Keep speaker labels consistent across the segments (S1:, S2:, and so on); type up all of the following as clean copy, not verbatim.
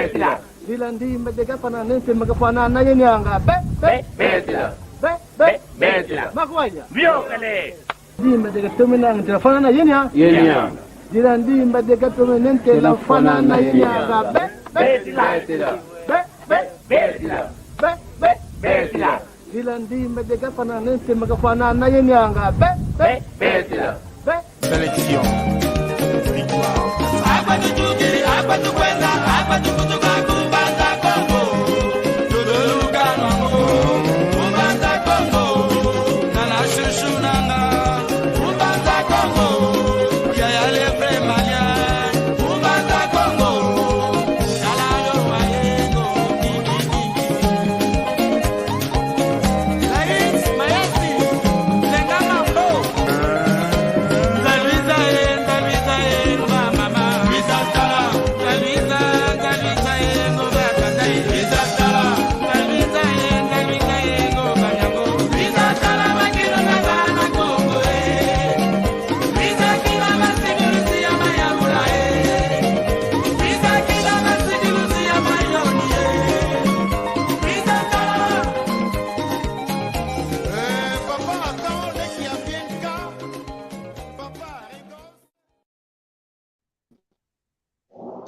S1: Betila.
S2: Dilandi mbedega panane temagafanana yenyanga.
S1: Betila. Betila.
S2: Makwanya.
S1: Viokale.
S2: Mbedega tumenang telefonana yenya.
S1: Yenya.
S2: Dilandi mbedega tumenen telefonana yenyanga.
S1: Betila. Betila. Betila.
S2: Dilandi mbedega panane temagafanana yenyanga.
S1: Betila.
S3: Sélection. Victoire.
S4: Hapa tujugiri, hapa tukwenda, hapa tukutuka kubanza Kongo. Tuduluka Kongo, kubanza Kongo. Nana shushu nanga, kubanza Kongo. Yaya lebre malia, kubanza Kongo. Salado mayengo, Lais, Mayasi, Lenga Mambo.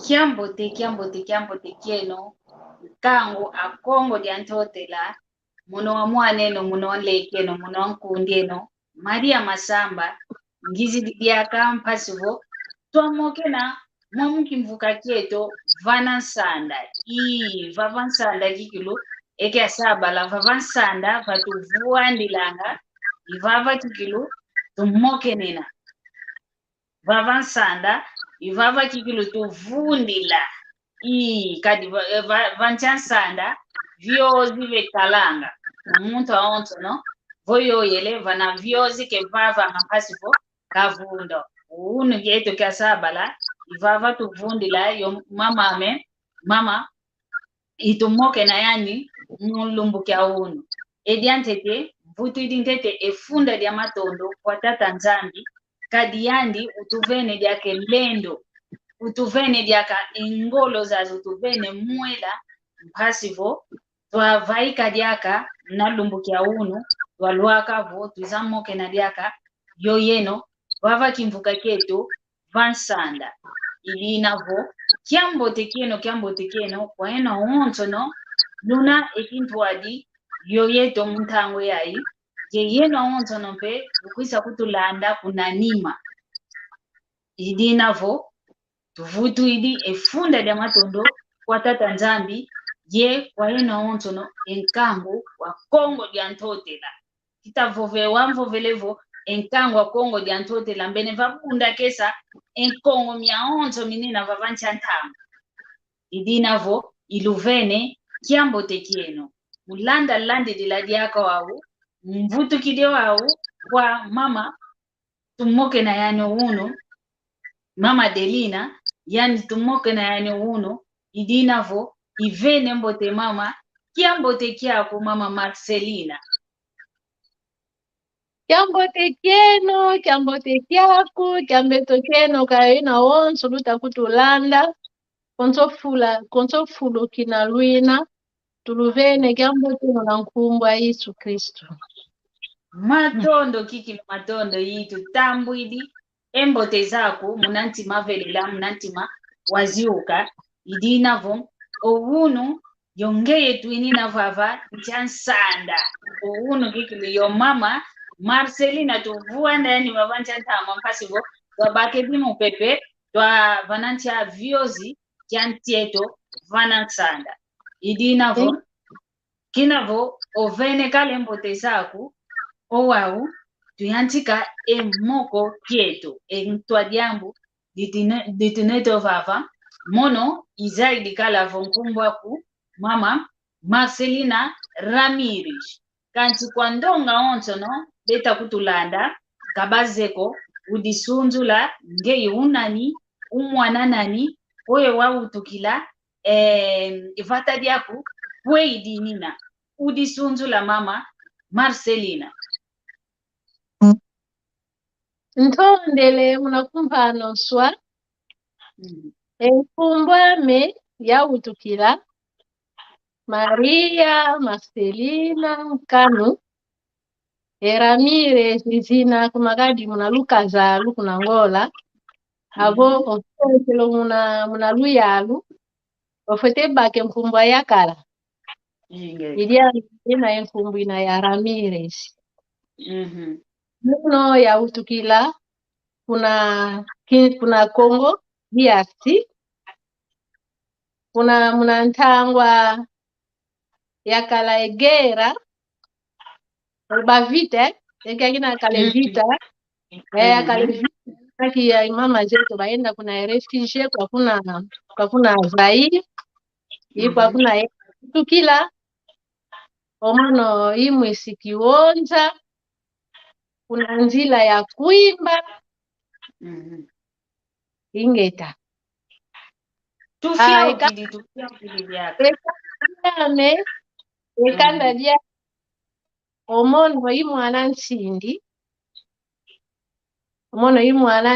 S5: Kiambote kieno kangu akongo diantotela muno wa mwaneno muno wa lekeno muno wa nkundieno Maria Masamba ngizi diaka mpasivo twamokena mwamuki mvuka kieto vanansanda vavansanda kikilu eke asaba la vavansanda vatuvuandilanga ivava kikilu tumokenena vavansanda ivava kikilu tuvundila kadi vanchansanda vyozi vekalanga muntu aonto no voyo yele vana vyozi ke vava ngapasivo kavundo unu geto kasabala ivava tuvundila yo mama itumoke na yani mulumbu kya unu ediantete mvutu idintete efunda dia matondo kwa tata nzambi kadi yandi utuvene diake lendo utuvene diaka ingolo zazo utuvene mwela mpasivo twavaika diaka nalumbu kya unu twalwaka vo tuzamoke na diaka yo yeno vava kimvuka ketu vansanda ilinavo kiambote kieno kwa eno onto no nuna ekintwadi yo yeto mtango yai je yeno onto no pe ukwisa kutulanda kunanima ilinavo tuvutu idi efunda dia matondo kwa tata nzambi ye kwa eno onto no enkango wa Kongo dia ntotela kitavove wamvovelevo enkango wa Kongo dia ntotela mbene vabunda kesa enkongo miaonto minina vavancha ntama idinavo iluvene kiambote kieno mulanda landi diladiaka wau mvutu kide wau kwa mama tumoke na yani uno mama Delina yani tumoke na yani uno idinavo ivene mbote mama kiambote kiako mama Marcelina
S6: Kiambote kyako kiambeto keno kaina wonso luta kutulanda konso fulo kina lwina tuluvene kiambote na nkumbwa Yesu Kristo
S5: matondo kiki matondo yitu tambwidi embote zako munantima velela munantima waziuka idinavo owunu yongeye twinina vava chansanda owunu kiki yo mama Marcelina tuvua ndani vavanja ntama mpasivo twabake bimu pepe twa vanantia viozi kiantieto vanansanda idinavo kinavo ovene kale mbote zaku owau tuyantika emoko kieto entwadiambu ditineto vava mono izaidi kala vonkumbwaku mama Marcelina Ramirez kanti kwa ndonga onto no beta kutulanda kabazeko udisunzula ngei unani umwana nani oyo wautukila ivata diaku kweidi nina udisunzula mama Marcelina
S6: ntondele munakumpano swa enkumbwame ya utukila Maria Marcelina Kanu Ramires zina kumakadi muna Lukaza kuna ngola avo ofetelo muna luyalu ofete bake mkumbwa yakala idia ina enkumbu ina ya Ramires muno ya utukila kuna Kongo DRC muna ntangwa yakala egera bavita ekakina kale vita kale vita kaki ya mama zetu baenda kuna refugee kwa kuna Zaire kwa kuna tukila omono imwe sikionza kuna nzila ya kuimba ingeta
S5: tufia ukili yake
S6: ekanda dia omono imwana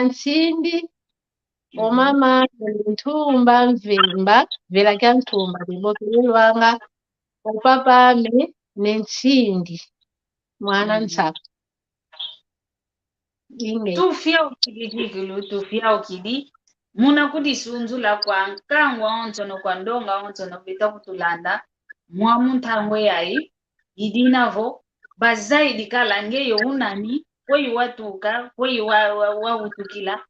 S6: nsindi omama ntumba mvimba vela kya ntumba libokelelwanga opapa ame nensindi mwana nsapa
S5: tufia ukili muna kudisunzula kwa nkangwa ontono kwa ndonga ontono vita kutulanda mwa muntangwe yayi idinavo bazaidi kala ngeyo unani kweyi watuka kweyi wa utukila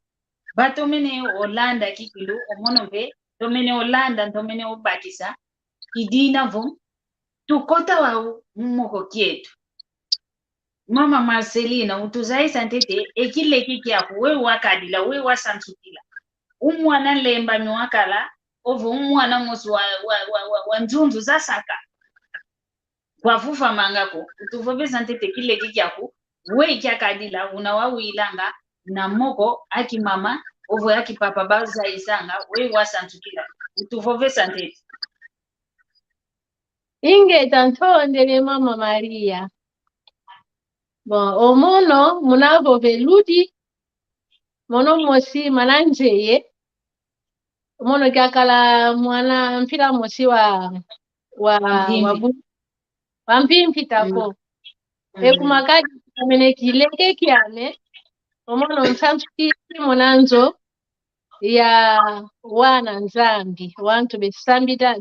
S5: batomene Olanda kikilu omono ve tomene Olanda tomene obatisa idinavo tukota wa mmoko kietu mama Marcelina utuzaisa ntete ekile kiki yako we wakadila we wasantukila umwana lemba nwakala ovo umwana mosu wa njunzu za saka kwa fufa mangako utuvobesa ntete kile kiki yako we kyakadila unawawilanga na moko aki mama ovo yaki papa baza isanga we wasantukila utuvobesa ntete
S6: ingeta ntondele mama Maria bon omono munavo veludi mono mosi mananjeye omono kyakala mwana mpila mosi wa mpitako ekumakadi kamene kileke kyane omono nsantukisi monanzo ya wana nzambi wantu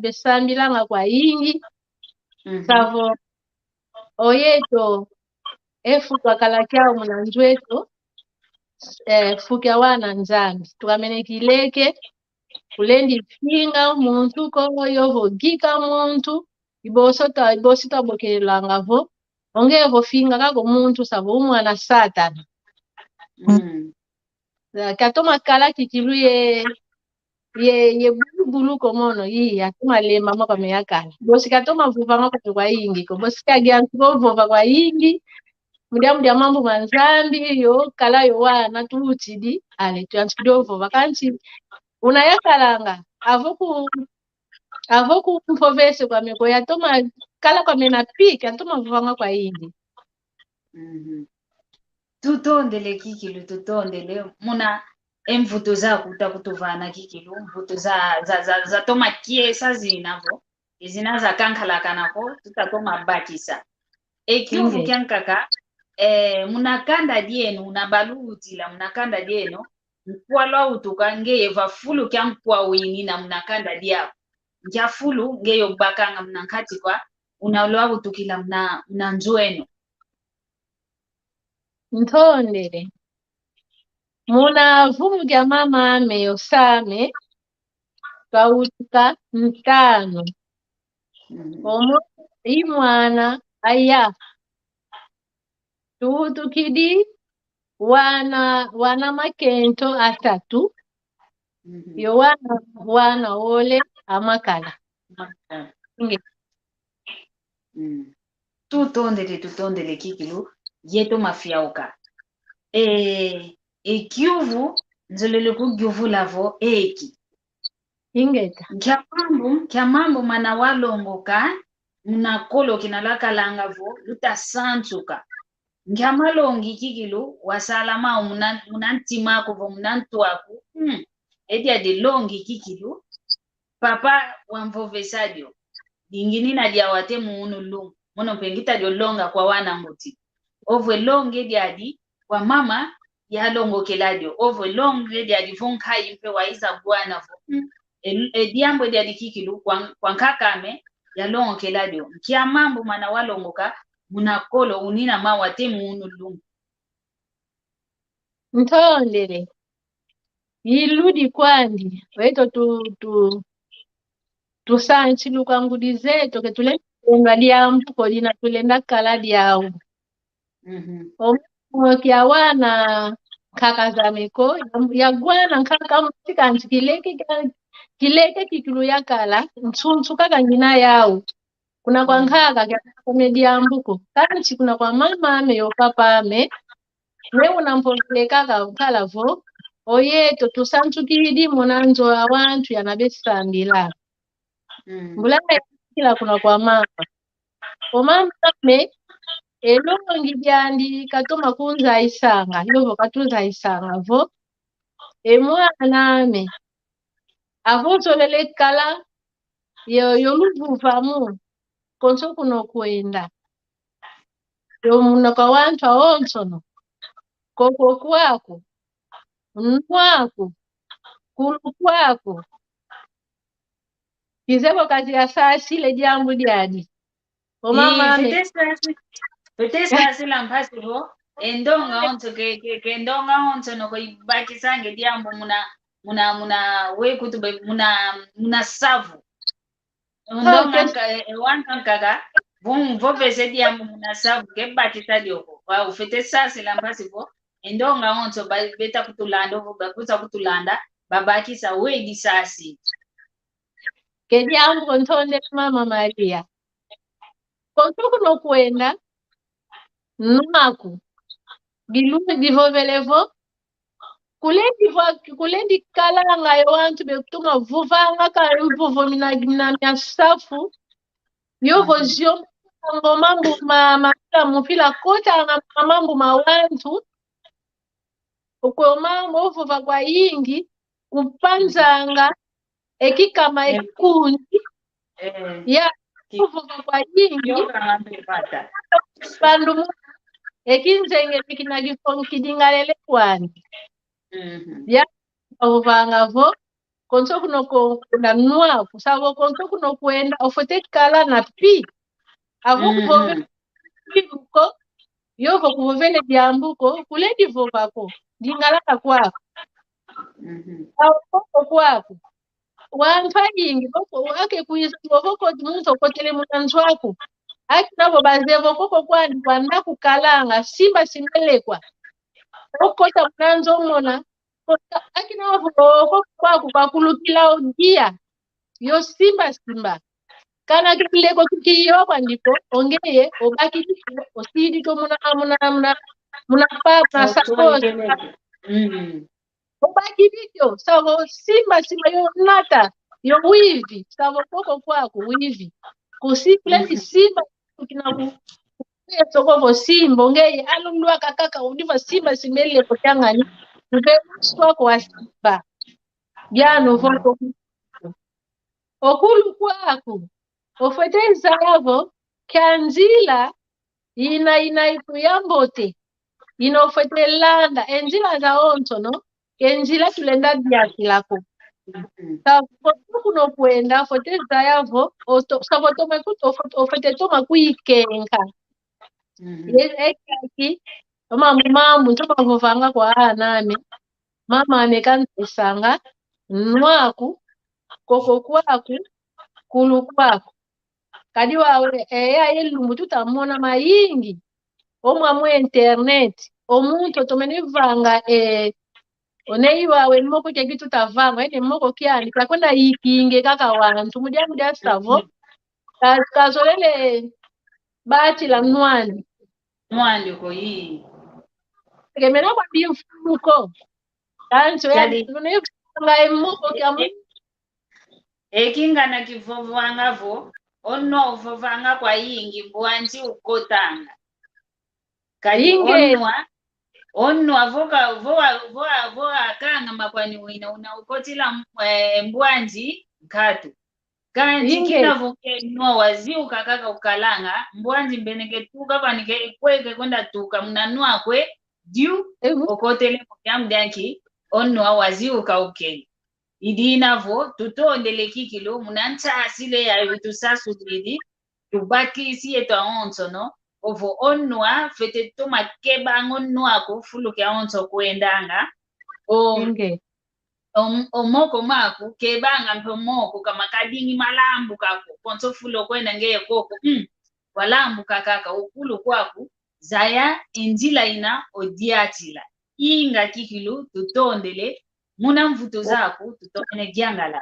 S6: besambilanga kwa ingi savo oyeto efuka kala kyao munanjweto fuka wana nzambi tukamene kileke kulendi finga muntu koyo vogika muntu ibosita bokelelangavo ongevo finga kako muntu savo umwana satana katoma kala kikilu ye bulu komono yi atoma lemba mako meyakala bosi katoma vuva mako kwa ingi ko bosi kagia vuva kwa ingi mudia mambo manzambi yo kala yo wana tuutidi ale tuanskido vuva kanchi unayakalanga avoku mpovese kwa meko yatoma kala kwa mena pika atoma vuva kwa ingi
S5: tutondele kikilu tutondele muna emvuto za kutakutuvana kikilu mvuto za toma kiesa zinavo izina kankhala kanako tutatoma bakisa ekiuvu kyankaka munakanda dienu unabalutila munakanda dienu mkwalwa utuka ngeye vafulu kyankwa wini na munakanda diapo njafulu ngeyo bakanga munankati kwa unalwa utukila muna nzueno
S6: ntondele muna vumu gya mama ame osame twautuka ntano omo imwana aya tuutukidi wana makento atatu yo wana ole amakala
S5: tutondele kikilu yeto mafiauka ekiuvu nzolele kugyuvu lavo eki
S6: ingeta
S5: kyamambo mana walongoka munakolo kinalakalangavo lutasantuka nkamalongi kikilu wasalama munantimako vo munantuaku eti adi longi kikilu papa wamvovesadio dingini na dia wate muunu lungu mono pengita dio longa kwa wana nguti ovo longe diadi kwa mama ya longo keladio ovo longe diadi vonka impe waiza bwana vo diambo diadi kikilu kwa nkakame ya longo keladio kia mambo mana walongoka munakolo unina ma wate muunu lungu
S6: Ntondele. Iludi kwandi. Weto tusanchi lukangudize toke tulenda diambuko lina tulenda kala diau. Kia wana kaka zameko ya gwana kaka mtika kileke kikilu ya kala ntsunsu kaka ngina yao. Kuna kwa nkaka kia komediambuko. Kanchi kuna kwa mama ame yo papa ame. We unampoleka ukala vo oyeto tusantu kidi monanzo awantu yanabesambila mbulanga kila kuna kwa mama omama me elongi byandi katoma kunza isanga yovo katuza isanga vo emwana me avoto lele kala yo luvuvamu konso kuno kwenda yo muno kwa wantu aonsono koko kwako, mwako, kulu kwako. Kizeko kati ya saa sile jambu diadi. O mama ame.
S5: Petesa sila mpasi ho. Endonga onto ke endonga onto no koi baki sange jambu muna we kutube muna savu. Endonga wanka kaka. Vo pese jambu muna savu ke baki tadioko. Wa ufetesa sila mpasi ho. Endonga onto beta kutulanda ovo bakuza kutulanda babaki sa wedi sasi
S6: kedi yangu ntonde mama Maria kontuku no kwenda numaku bilume divovelevo kulendi kalanga yo wantu bekutuma vuvanga ka uvovo mina safu yo vozio mambo mupila kota mambo mawantu ukoma mova kwa yingi kupanzanga ekikama ekundi ya mova kwa yingi bandu ekinzenge bikinagifon kidingalele kwani ya ovanga vo konso kuno kwenda nwa kusabo konso kuno kwenda ofote kala na pi avo kuvove ko yovo kuvovele byambuko kuledi vovako dingalaka kwako koko kwako wamfa yingi koko wake kuiza voko muntu okotele munanzu wako aki nabo bazevo koko kwani kwanda kukalanga simba simelekwa okota munanzu omona aki nabo koko kwako kwakulukila odia yo simba kana kileko tukiyo kwandiko ongeye obaki osidi to muna papa sakos obaki video savo simba yo nata yo wivi savo koko kwako wivi kusikule simba kinaku soko simba ongeye alumlwa kaka udiva simba simele kotangani mbe swako wa simba byano voko okulu kwako ofeteza yavo kanzila ina ikuyambote inofetelanda enzila za onto no enzila tulenda diakilako kuno kwenda feteza yavo sabotome kuto ofetetoma kuikenga ekaki mambo ntoma vovanga kwa aname mama amekanzisanga nwaku koko kwaku kulu kwako kadi wawe ya elumbu tutamona mayingi omwa internet omuntu tomenivanga onei wawe moko kegi tutavanga ene moko kyani kakwenda yikinge kaka wantu mudia savo kazolele bati la mwandi
S5: ko yi
S6: kemena kwa bifuko kanso ya tunevanga moko kyamu
S5: ekinga na kivovanga vo ono vovanga kwa yingi bwanji ukotanga kayinge onwa voa kanga makwani wina una ukotila mbwanji nkatu kanti
S6: Inge.
S5: kinavoke no waziuka kaka ukalanga mbwanzi mbeneke tuka panike kweke kwenda tuka mnanua kwe diu okotele mudyanki onno waziuka ukeni idinavo tutondele kikilo munanta asile ya tusasulidi tubaki siye to onso no ovo onnoa fete to makeba onnoa ko fuluke onso kwendanga o
S6: Inge.
S5: omoko maku kebanga mpomoko kama kadingi malambu kako konso fulo kwenda ngeye koko walambu kakaka ukulu kwaku zaya injila ina odiatila inga kikilu tutondele muna mvuto zaku tutone gyangala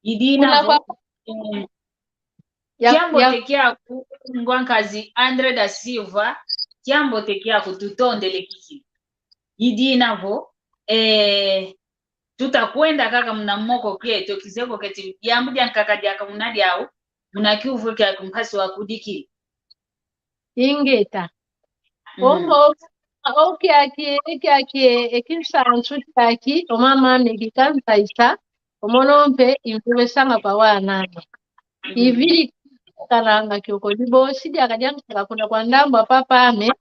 S5: idina kiambo tekiaku ngwankazi Andre da Silva kiambo tekiaku tutondele kikilu idina vo tutakwenda kaka mna moko kieto kizeko keti yambu dya nkaka dyaka munadi au munakiuvu kya kumpasi wa kudiki
S6: Ingeta. Omo okyaki ekisansu kyaki omama megikanta isa omonompe imvesanga kwa wanana. Iviri karanga kyoko libosi dyakadyankaka kuna kwa ndamba papame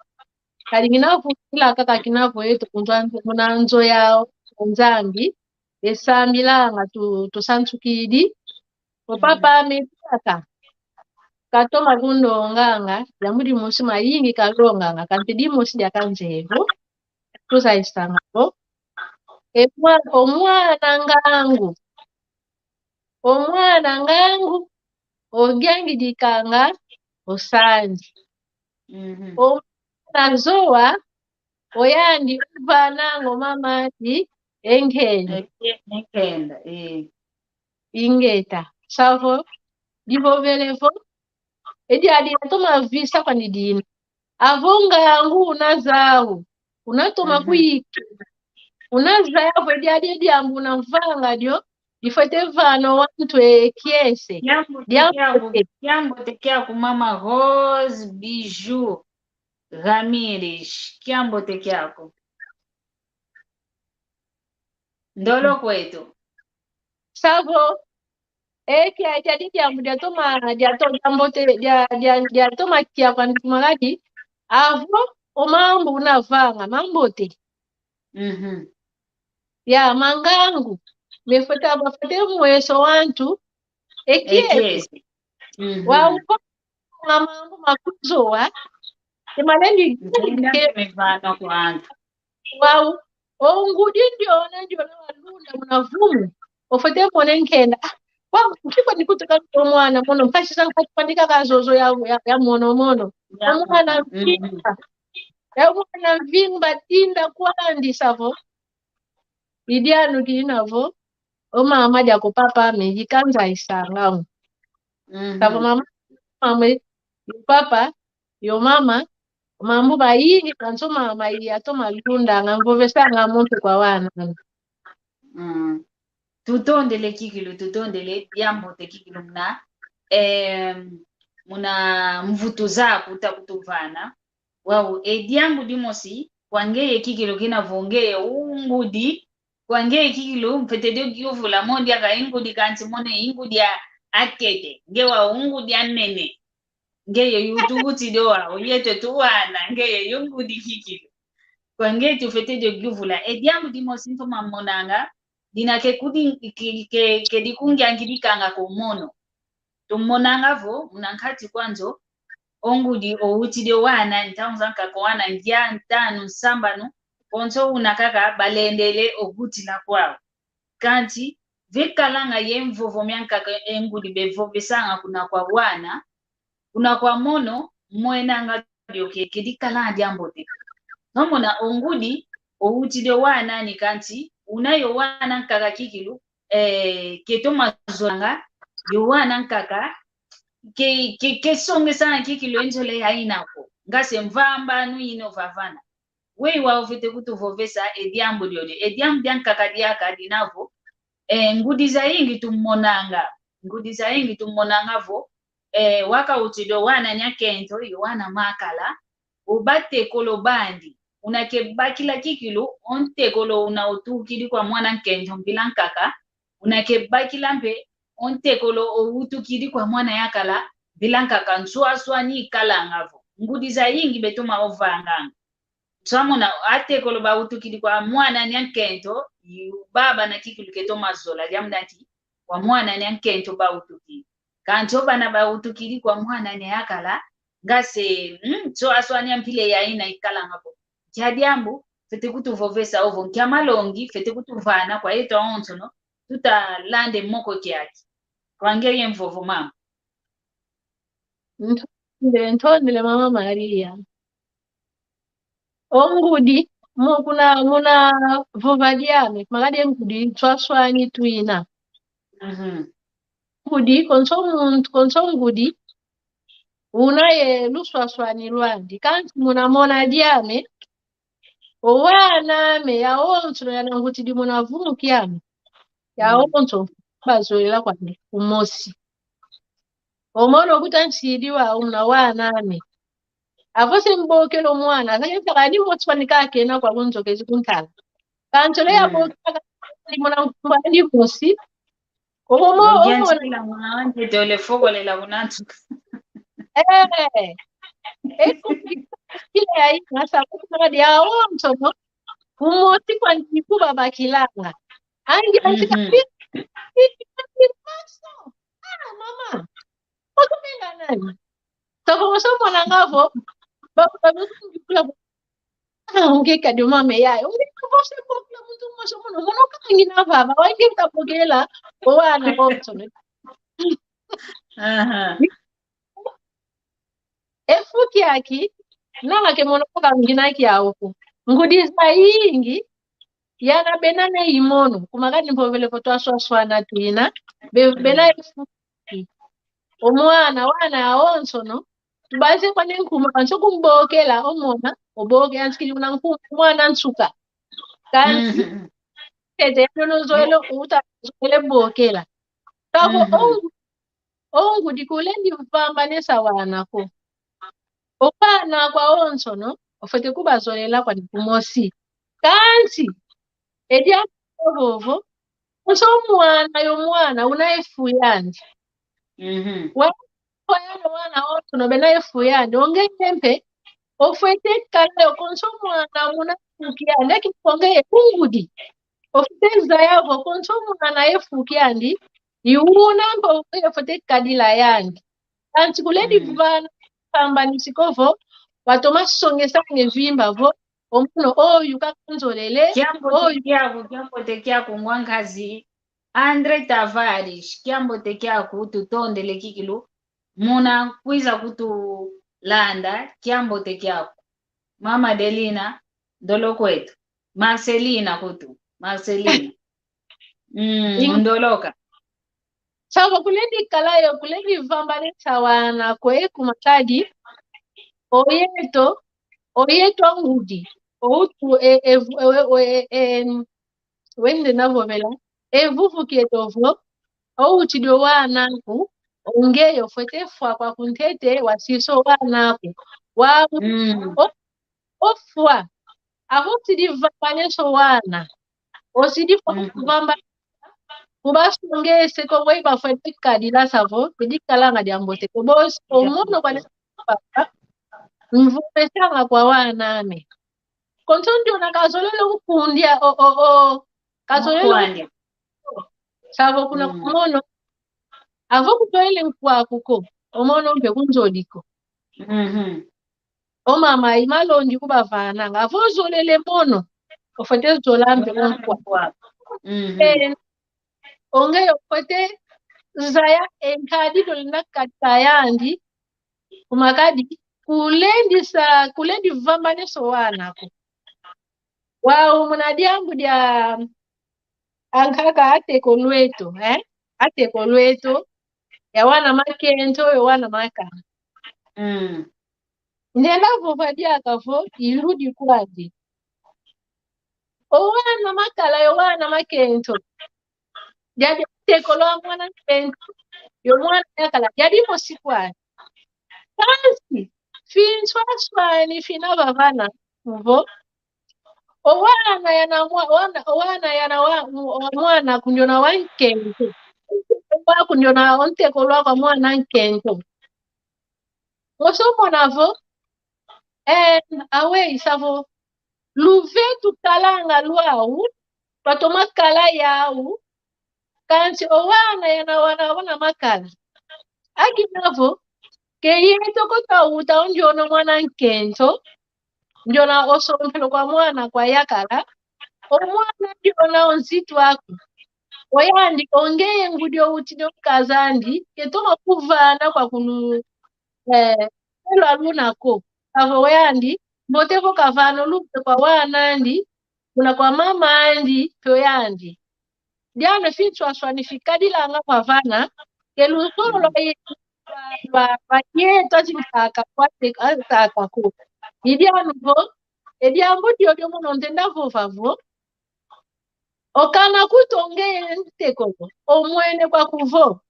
S6: kalinginafu kila kaka kinafu yetu kunanzo yao nzambi esambilanga tusansukidi opapame kaka katoma kundonganga yamudi musi mayingi kalonganga kantidi musi dyakanzevu tusaisangako omwana ngangu ogyangi dikanga osanji omwana zoa oyandi uvanango mamati enkenda ingeta savo divovelevo ediadi atoma visa kwa nidina avonga yangu unazao unatoma kuiki unazao ediadi ambu unavanga dio ifete vano wantu kiese
S5: kiambo tekiaku mama Rose Bijou Ramirez kiambo tekiaku ndolo kwetu
S6: savo eki ajadi diambu diatoma kia kwa ndimalaki avo omambo unavanga mambote ya mangangu mefota bafete mweso wantu ekiesi wauko mambo makuzoa emalendi
S5: mefano kwanza
S6: wau ongudi ndio na walunda munavumu ofete mone nkenda kiko nikutoka kwa mwana mono mpashi sana kupandika kazozo ya mono omwana mvinga ya mwana mvinga tinda kwandi savo idianu kinavo omama dya kupapa meji kanza isangamu savo mama papa yo mama mambo bayingi kanso mama atoma lunda ngamvovesanga muntu kwa wana
S5: tutondele kikilu tutondele yambo te kikilu muna mvuto zaku utakutuvana wau ediambu dimosi kwangeye kikilu kinavongeye ungudi kwangeye kikilu mfetedio giuvula mondi aka ingudi kanti mone ingudi ya akete ngewa ungudi anene ngeye yutuguti doa oyete tuwana ngeye yungudi kikilu kwangeye tufetedio giuvula ediambu dimosi ntoma monanga dina ke dikungi angidikanga komono tumonanga vo munankati kwanzo ongudi outide wana ntaunzanka ko wana ngia ntano sambano konso unakaka balendele oguti la kwao kanti vikalanga yemvovo myanka engudi bevo besanga kuna kwa wana kuna kwa mono mwenanga dioke kedikala jambote nomona ongudi outide wana ni kanti unayo wana nkaka kikilu ketoma zonga yo wana nkaka ke songe sana kikilu enjole hainako ngase mvamba nu ino vavana wei wa ofite kutuvovesa ediambo diode ediambo diankaka diaka dinavo ngudi za ingi tumonanga vo waka utido wana nyakento yo wana makala ubate kolobandi unakebakila kikilu ontekolo unautukili kwa mwana nkento mbilankaka unakebakila mpe ontekolo outukili kwa mwana yakala bilanka kanswa ni kalangavo ngudiza yingi betuma ovanganga tsamona atekolo ba utukili kwa mwana nyankento baba na kikulu ketoma zola jamdati kwa mwana nyankento ba utukili kanto bana ba utukili kwa mwana yakala ngase so nyampile ya ina ikalangavo jadiambu fete kutuvovesa ovo nkiamalongi fete kutuvana kwa yeto onto no tuta lande moko kiaki kwangeye mvovo mama
S6: Ntondele mama Maria ongudi muna vovadiame magadi ngudi twaswani tuina ngudi konso ngudi unaye luswaswani lwandi kanti muna mona diame owana me ya onto yana nguti di muna vumukiame ya onto bazolela kwa umosi omono kutansidiwa umna waname avose mbokelo mwana akanyetaka ni motswani kake na kwa kunzokezi kuntala kanto le yabokaka muna mbali mosi omo
S5: Ngiyantsila mwana wanje dole fokolela kunantu
S6: kile ya ngasa kuti ya onto no umosi kwa ndikuba bakilanga angi antika mama okumenda nani takomoso mwana ngavo bakukula ungeka de mama yayo ungekuvose kokula muntu mmoso muno muno kangina baba wange mtapokela owana onto no efuki yaki nanga ke mono kangina kiaoko ngudiza yingi yana benane imono kumakani mpovele potwaswaswana twina bena efuki omwana wana aonso no tubaze kwa nenkuma kanso kumbokela omona oboke ansikili una mwana nsuka kanti tete no zoelo uta zoele bokela tako ongu dikulendi mpamba nesa wana ko opana kwa onso no ofete kubazolela kwa dikumosi kanti edia ovovo onso mwana yo mwana unaefuyandi wayano wana onto no bena efuyandi ongeempe ofete kala konso mwana muna fukiandi akiponge ungudi ofete zayavo konso mwana efukiandi iuna mpo ofete kadila yandi anti kuledi vana pamba nisikovo watoma songesange vimba vo omuno oyu kakanzolele
S5: kyambo tekyako ngwangazi Andre Tavares kyambo tekyako tutondele kikilu muna kwiza kutulanda kyambo tekyako mama Delina dolo kwetu Marcelina ndoloka
S6: sabo kuledi kalayo kuledi vamba nesawana kwe kumakadi oyeto ngudi outu wende navovela evuvukiedovo ouchidio wanaku ongeyo fwete fwa kwa kuntete wasiso wanaku wa ofwa ahutidi vamba neso wana osidi vamba kubasongese ko weba fwete kadila savo kudikalanga diambote kobos omono kwa nesa mvumesanga kwa waname kontondio na kazolelo kukundia kazolelo savo kuna kumono avo kutoele nkwakuko omono mpe kunzoliko o mama imalondi kubavananga avo zolele mono ofete zolambe onkwa ongeyo ofete zaya enkadi dolina katayandi kumakadi kulendi vamba neso wanako wao munadiambu dia ankaka ateko lweto ya wana makento ya wana maka ndela vovadia akavo irudi kwadi owana makala ya wana makento jadi ateko lo mwana kento yo mwana yakala jadi mosikwani kasi finswaswani fina vavana mvo owana yana mwana kunjona wankento wako ndio na onteko lwako mwana nkento osomo navo awe isavo luve tutalanga lwau patoma kala yau kanti owana yana wana makala akinavo ke yeto kota uta njono mwana nkento njona osompelo kwa mwana kwa yakala omwana njona onzitu wako oyandi ongeye ngudio utido kazandi ketoma kuvana kwa kunu elo alunako avo oyandi mboteko kavano lupe kwa wanandi kuna kwa mama andi toyandi diano fichwa swanifikadilanga kwa vana kelusolo lwa yeto chinkaka kwate akaka ko idiano vo ediambo dio mono ntenda vovavo okana kutongeye nteko omwene kwa kuvo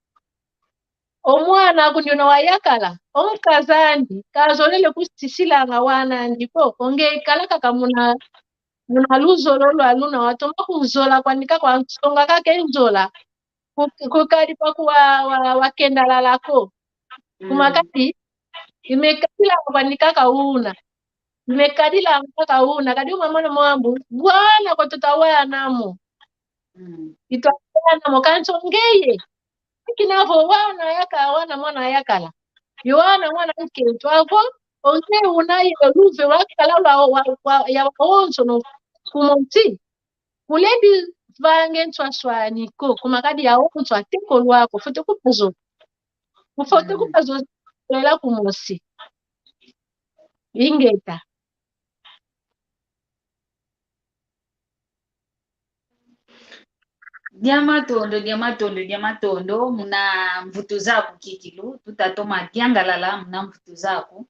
S6: omwana kunyono wayakala omkazandi kazolele kusisilanga wana ndipo onge kala kaka muna luzolo lwaluna watoma kunzola kwanika kwa nsonga kake nzola kukali pa wakendala lako kumakati imekadila kwanika kauna imekadila kauna kadi mwana mwambu bwana kwa tutawanamo itwana mokansongeye kinavo wana yaka wana mwana yakala yowana mwana nkento avo onge unaye luve wakala ya waonso no kumonti kulebi vange nswaswani ko kumakadi ya onso ateko lwako fote kupazo lela kumosi ingeta
S5: Diamatondo muna mvutu zaku kikilu tutatoma diangalala muna mvutu zaku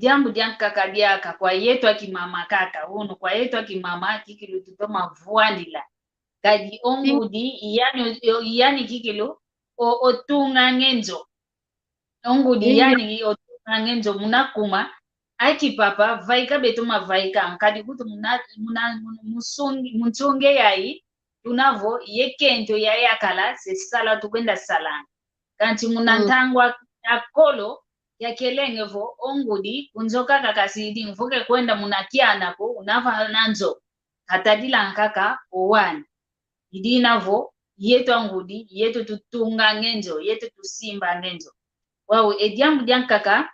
S5: diambu diankaka diaka kwa yetu akimama kaka uno kwa yetu akimama kikilu tutoma vuandila kadi ongudi yani kikilu otunga ngenzo ongudi yani otunga ngenzo munakuma aki papa vaika betoma vaika kadi kutu muna musunge yai tunavo yekento ya yakala sesala tukwenda salanga kanti munantangwa akolo yakelengevo ongudi unzoka kakasidi mvuke kwenda munakianako unava nanzo katadila nkaka owani idinavo yetu angudi yetu tutunga ngenzo yetu tusimba ngenzo wao ediambu diankaka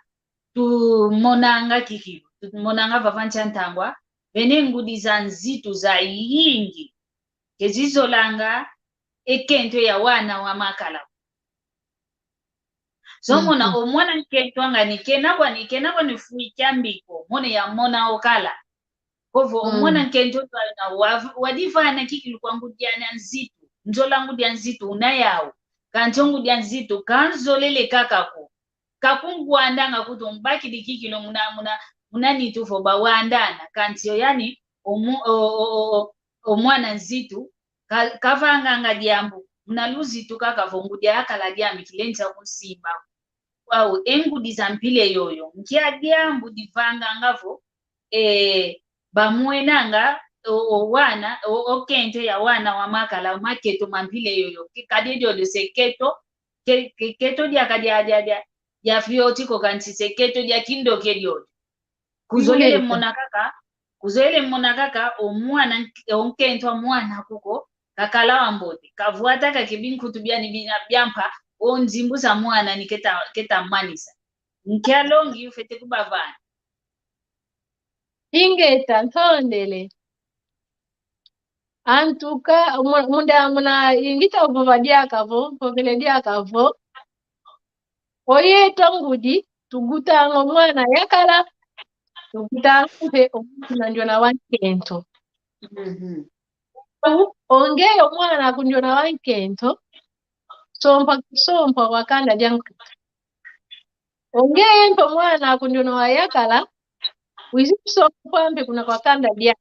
S5: tumonanga kikibu tumonanga vavancha ntangwa vene ngudi za nzitu za yingi kezizolanga ekento ya wana wa makala so mona omwana nkento anga nikenabwa nifuikyambiko mone ya mona okala kovo omwana nkento na wadivana kikilu kwangu diana nzitu nzolangu dia nzitu unayawo kanchongu dia nzitu kanzolele kakako kakungwandanga kuti mbaki dikikilo muna nitufo bawandana kantiyo yani omwana nzitu kavanga nga diambu mnaluzitu kakavongu dia akala diambi kilenza kusimba wao engudi za mpile yoyo nkia diambu divanga ngavo bamwenanga wana okente ya wana wa makala maketo mampile yoyo kikadedio de seketo keto dia kadia ya fiotiko kanti seketo dia kindo kedio kuzolele mona kaka omwana onkento mwana kuko kakala wambote kavuata kakibinku tubiani bina byampa onzimbuza mwana niketa manisa nkialongi ufete kubavana
S6: ingeta ntondele antuka muna ingita uvuvadiakavo povelediakavo oyeta ngudi tugutanga mwana yakala tugutanga omwana njona wankento ongeyo mwana kunjona wankento sompa wakanda diankaka ongento mwana kunjona wayakala wisipsopambe kuna kwakanda dia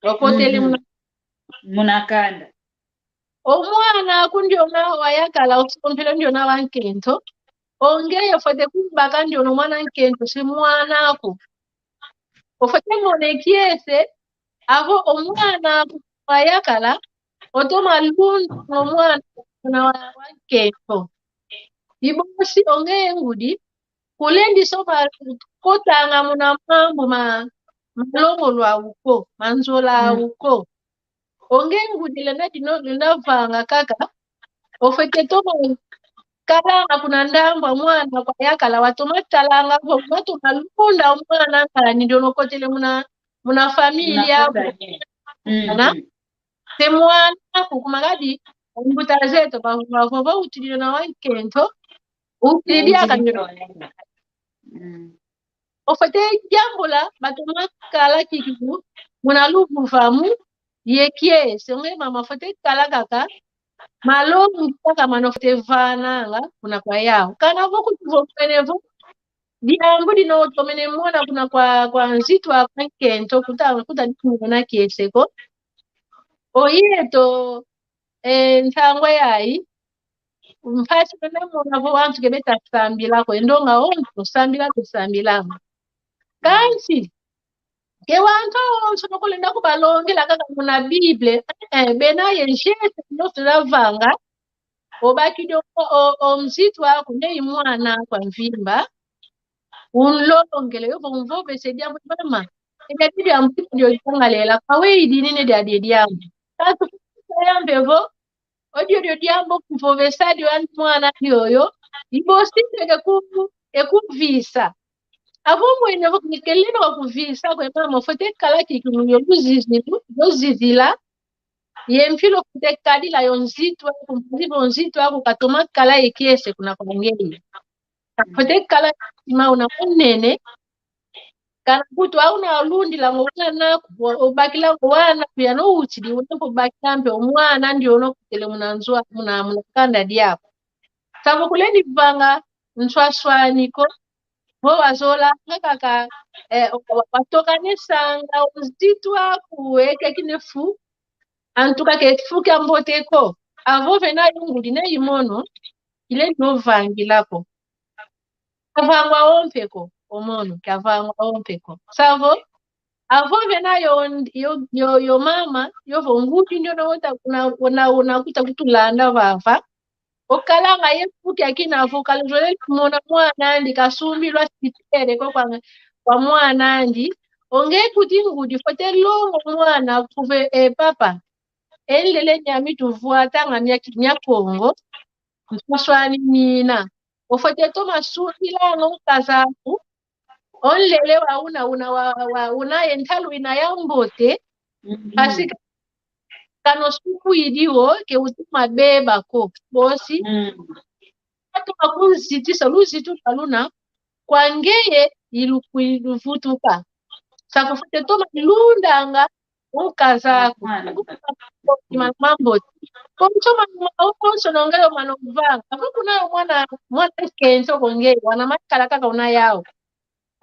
S6: wakotele
S5: munakanda
S6: omwana kundiona wayakala usompelo ndiona wankento ongeyo fote kumbaka ndiona mwana nkento si mwanako ofote monekiese avo omwana wayakala otoma lundu omwana na wakento ibosi onge ngudi kulendi soba kotanga muna mambo malongo lwa uko manzola uko onge ngudi lena dino linavanga kaka ofete toba kalanga kuna ndamba mwana kwa yakala watoma talanga watu malunda mwana kala ndio kotele muna familia na te mwana kukumagadi mbuta zetu bava utilio na wakento utilia kanyo ofete jambo la batoma kala kikiku muna lubu famu yekie songe mama fote kala kaka malongo kaka manofte vananga kuna kwa yao kana voku tuvopenevo diambu dino tomene mwana kuna kwa nzitu wa kento kuta na kieseko oyeto ntangwe yayi mpasi pene mwana vo wantu kebeta sambila ko endonga onto sambila kansi ke wantu onto nokolenda kubalongela kaka kuna bible bena yenjete no tulavanga obakido omzitu wako nei mwana kwa mvimba unlongele yo mvobe sedia mama ekatidi ampidio ndio ikangalela kawe idinine dia diambo tatu yambevo odio diambo mvobe sadi wa mwana yoyo ibosi ekuvisa avo mwene vo nikelino wakuvisa kwa mama fote kalaki kimunyo buzizila yempilo fote kadila yonzitu wako mpulivo nzitu wako katoma kala ekiese kuna kwa ngeli fote kala ima una unene kana kutu au na lundi la mwana obakila wana pia no uchidi unapo bakambe omwana ndio no kutele munanzwa munakanda diapo sabo kuleni vanga nswaswaniko bo wazola kaka watoka nesanga uzitu akuweke kinefu antuka kefu kyamboteko avo vena yungudi ne imono ile no vangilako avangwa ompeko omono kavangwa ompeko savo avo vena yo mama yo vonguti ndio na unakuta kutulanda vava okalanga yefuki akina avokala jole mona mwana ndi kasumbilwa sitere kwa mwana ndi onge kuti ngudi fote longo mwana kuve papa elele nyami tuvuata ngamya kinya Kongo mswani nina ofote to masubila ngokazaku onlele una entalu ina yambote asika kano suku idiwo ke utuma beba ko bosi atu makunziti soluzitu kaluna kwangeye iluvutuka sakufute to malundanga ukazaku mambo komchoma maukonso nongelo manovanga kuna mwana kenzo kongeye wana makala kaka una yao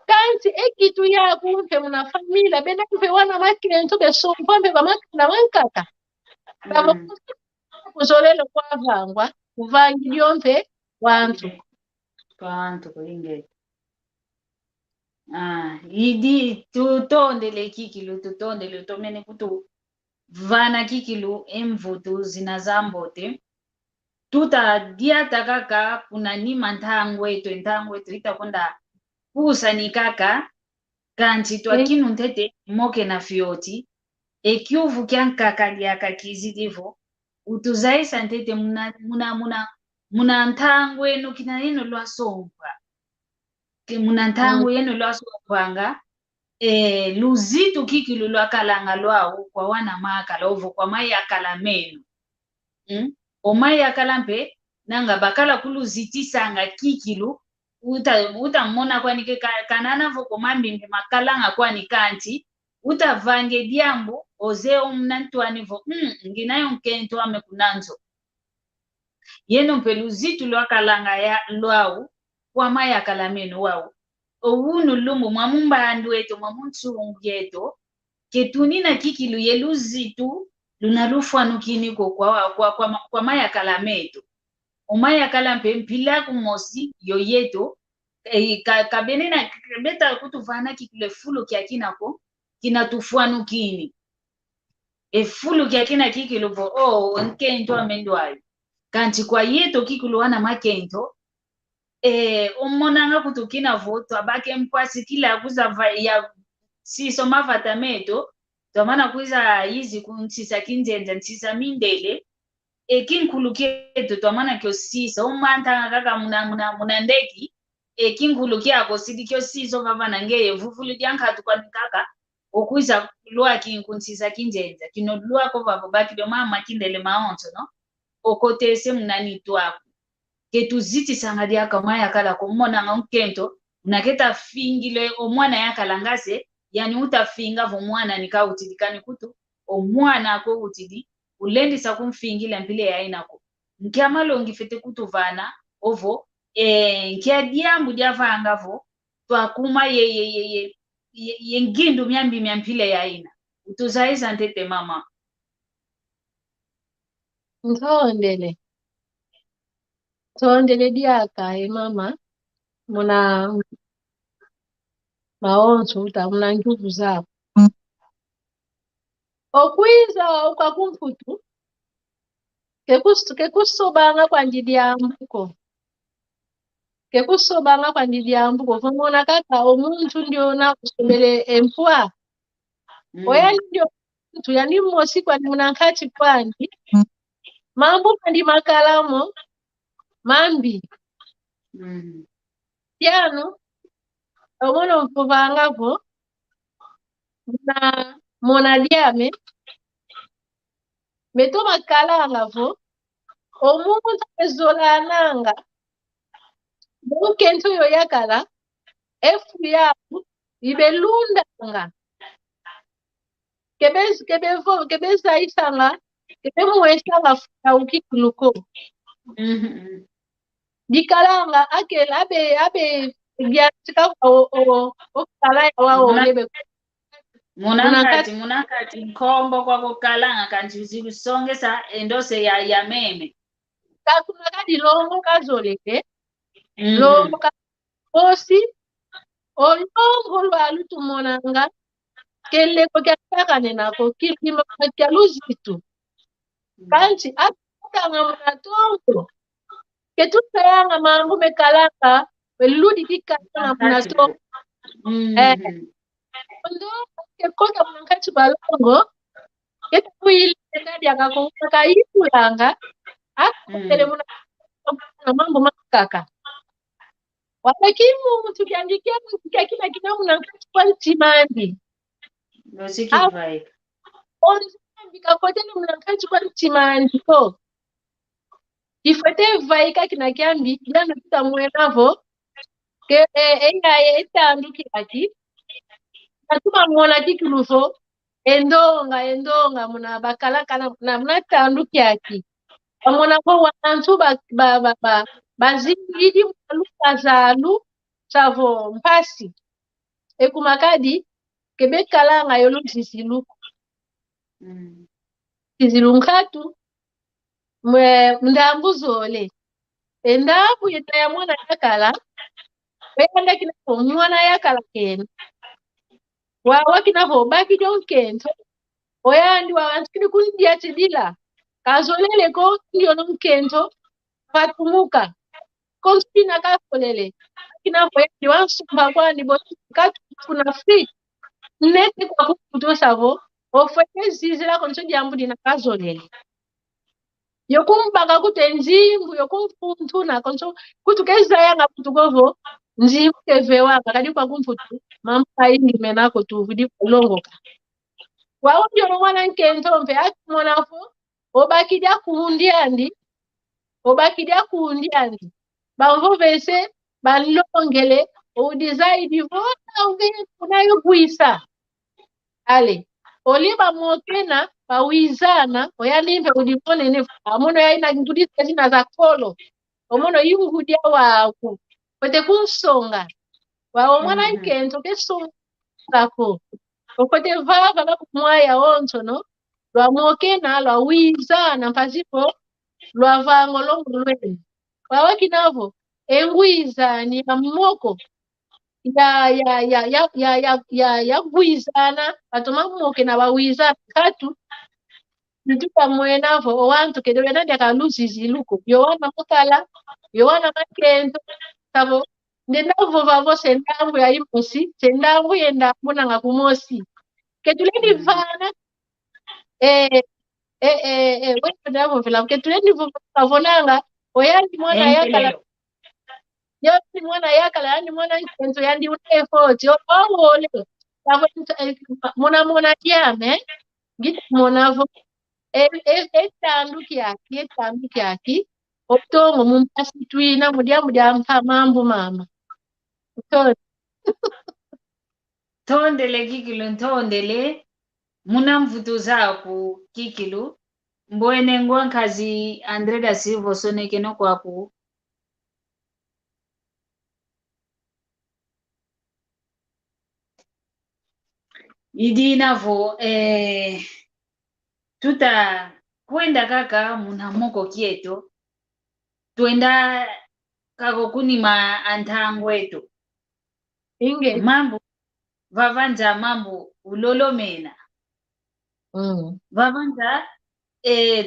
S6: kanti ekitu yako mpe muna familia bena mpe wana makenzo besompambe bamakana wankaka kuzolelo kwavangwa kuvangi lyompe wantu
S5: kuingeti idi tutondele kikilu tutondele tomene kutu vana kikilu emvutu zinazambote tuta diata kaka kunanima ntangwe tu itakonda kusani kaka kanti twakinu ntete moke na fioti ekyuvu kyankaka lyaka kizidivo utuzaisa ntete muna ntangwe no kinanino lwasompa muna ntangwe yeno lwasompanga luzitu kikilu lwakalanga lwao kwa wana makala ovo kwa maya kala menu omaya kala mpe nanga bakala kuluzitisanga kikilu utamona kwani kanana vo komambimbe makalanga kwani kanti utavange diambo oze omnantwani vo nginayo nkento ame kunanzo yeno mpe luzitu lwakalanga ya lwao kwa maya kala menu wao owunu lumbu mwamumbandu eto mwamunsungu yeto ketunina kikilu yeluzitu lunalufanukiniko kwa maya kala meto omaya kala mpe mpila kumosi yoyeto kabenena beta kutuvana kikile fulu kyakinako kinatufuanukini efulu kyakina kikilu vo nkento amendwayo kanti kwa yeto kikuluwana makento umonanga kutukina voto abake mpwasi kila kuza ya siso mavatameto tomana kuiza yizi kuntisa kinjenja ntisa mindele kinkuluketo tomana kyo siso umantanga kaka muna ndeki kinkuluke ako sidi kyo siso vavana ngeye vuvulu dyankatu kwa nikaka okuiza lwa kinkuntisa kinjenja kino lwa ko vavo baki do mama kindele maonto no okotese munani twako ketuziti sanga diaka maya kala kumona ngonkento unaketa fingile omwana yakalangase yani utafinga vo mwana nikautidikani kutu omwana ako utidi ulendisa kumfingila mpile yainako nkiamalongi fete kutuvana ovo nkia diambu diavanga vo twakuma ye ngindu myambi myampile yaina utuzaiza ntete mama
S6: Tondele diaka mama muna maonzo uta muna nguvu zako okwiza ukakumfutu kekusobanga kwa ndidi yambuko vumona kaka omuntu ndiona kusobele empwa oya ndio mtu yani mosi kwa muna nkati kwandi mambo kandi makalamo mambi piano omona mfuvangavo mona diame meto makalangavo omuntu ezolananga munkento yo yakala efu yaku ibelundanga kebezaisanga kebemuesanga futa ukikuluko dikalanga akela abe gyatika okala wao lebe
S5: munakati nkombo kwa kukalanga kanti zibusongesa endose ya meme
S6: kakuna kadi longo kazoleke longo kaosi olongo lwalutu monanga keleko kyakakane nako kilima kyaluzitu kanti akanga munatongo ketutayanga mangu mekalanga weludi dikana munatongo ndo kekota munankati balongo ketuile ndadi akakongaka ikulanga akutele muna mambo makaka walakimu mtu kiandikia kila kina munankati kwa timandi
S5: nosikivai
S6: onzambi kakotele munankati kwa timandi ko ifete vaika kina kiambi jana tutamwenavo ke etandu kilaki atuma mwana kikuluso endonga muna bakalakala na muna tandu kyaki amona ko wanantu bazingidi mwalukazalu savo mpasi ekumakadi kebekalanga yolo sisilu nkatu mndambu zole endabu yetaya mwana yakala wenda kinako mwana yakala kena wawa kinavo baki jonkento oyandi wawansikini kundia chidila kazolele ko ndio nkento fatumuka konspina kafolele kinavo yandi wansumba kwani bosi katu kuna free nete kwa kukuto savo ofete zizila konso jambu dina kazolele yokumbaka kute nzimbu yokumfuntu na konso kutukeza yanga kutukovo nzimbu kevewanga kadi kwa kumfutu mampa ingi menako tuvidi kulongoka wao ndio mwana nkento mpe amonafo obakidya kuundiandi bavo vese balongele udizaidi vona ungene kunayo kuisa ale oliba mokena bawizana oyalimbe udiponene amono yaina ngudisa zina za kolo omono yungudia waku kote kunsonga wao mwana nkento kesongako okote vava bakumwaya onto no lwamokena lwawizana mpasipo lwavango longolweni wawa kinavo engwizani ya mmoko ya gwizana batoma mmoke na bawizana katu nituka mwenavo owantu kedo benandi akaluzizi luko yowana mukala yowana makento kabo ndendavo vavo sendambu ya imosi sendambu yendambu nanga kumosi ketuleni vana wewe ndavo vila ketuleni vavonanga oyandi mwana yakala yandi mwana yakala yandi mwana kento yandi una effort owole mona diame ngita monavo etanduki yaki obutongo mumpasi twina mudia mpa mambo mama
S5: tondele kikilu ntondele muna mvuto zaku kikilu mbwene ngwankazi Andre da Silva soneke no kwaku idinavo tuta kwenda kaka munamoko kieto twenda kako kunima antangwetu
S6: inge
S5: mambo vavanja mambo ulolomena vavanja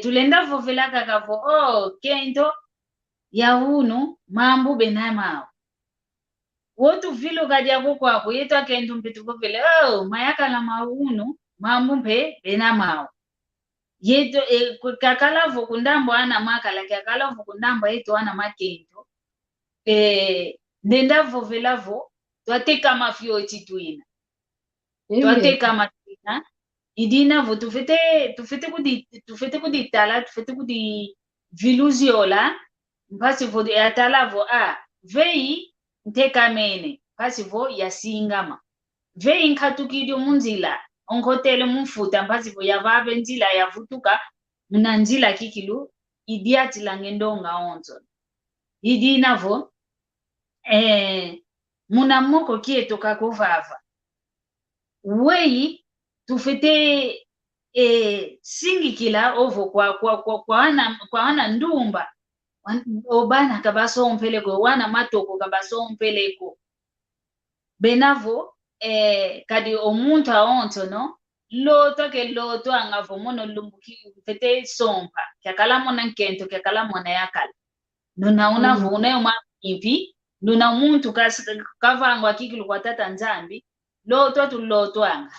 S5: tulenda vovela kakavo kento ya hunu mambo benamao wotu vilo kadiako kwako yetu akento mpetu vovele mayakala maunu mambo mpe benamao yeto kakala vokundambo ana makala kakala vokundambo yeto ana makento nenda vovelavo twateka mafio chitwina twateka mafina idina vo tufete kuditala tufete kudi viluziola mpasi vo atala vo vei nteka mene mpasi vo yasingama vei nkatukidio munzila onkotele mumfuta mpasi vo yavabe nzila yavutuka muna nzila kikilu idiati langendonga onzo idina vo muna moko kieto kakovava wei tufete singikila ovo kwa ana ndumba obana kabasompeleko wana matoko kabasompeleko benavo kadi omuntu aonto no loto angavo mono lumbuki fete sompa kyakala mona nkento kyakala mona yakala nuna unavo unayo maimpi nuna muntu kavangwa kikilu kwa tata nzambi loto anga